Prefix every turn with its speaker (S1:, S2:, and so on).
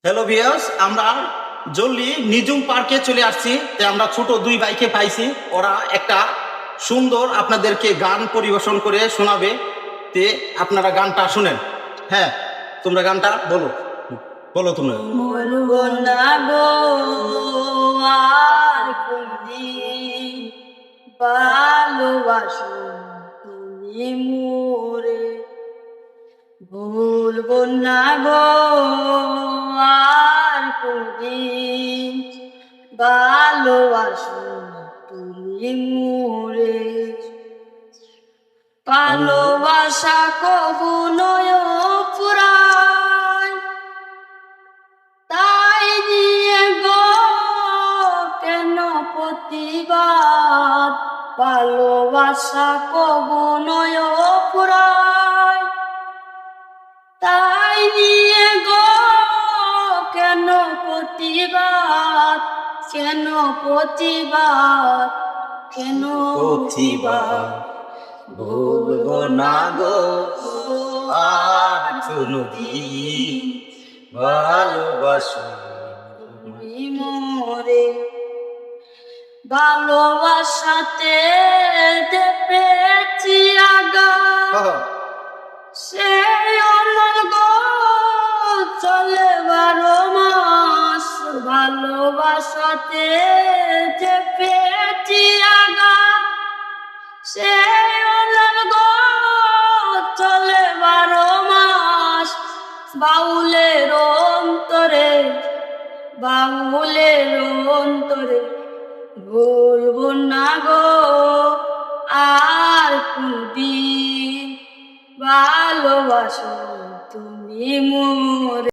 S1: Hello viewers, আমরা জলদি নিজুম পার্কে চলে আসছি। আমরা ছোট দুই ভাইকে পাইছি, ওরা একটা সুন্দর আপনাদেরকে গান পরিবেশন করে শোনাবে। তে আপনারা গানটা শুনেন। হ্যাঁ, তোমরা গানটা বলো বলো তোমরা।
S2: বলবো না গো আর কোনদিন ভালোবাসো তুমি মোরে, বলবো না গো আর কোনদিন ভালোবাসো তুমি মোরে। ভালোবাসা কখনোই ফুরায়, তাই নিয়ে গো কেন প্রতিবাদ। ভালোবাসা কখনোই ফুরায়, তাই নিয়ে গো কেন প্রতিবাদ, কেন প্রতিবাদ, কেন প্রতিবাদ।
S1: বলবো না গো আর কোনদিন ভালোবাসো
S2: তুমি মোরে। ভালোবাসাতে যে পেয়েছি আগা, সে অনর্গ চলে 12 মাস। ভালোবাসাতে যে পেয়েছি আগা, সে অনর্গ চলে 12 মাস। বাউলের অন্তরে, বাউলের অন্তরে বলবো না গো আর কোনদিন ভালোবাসো তুমি মোরে।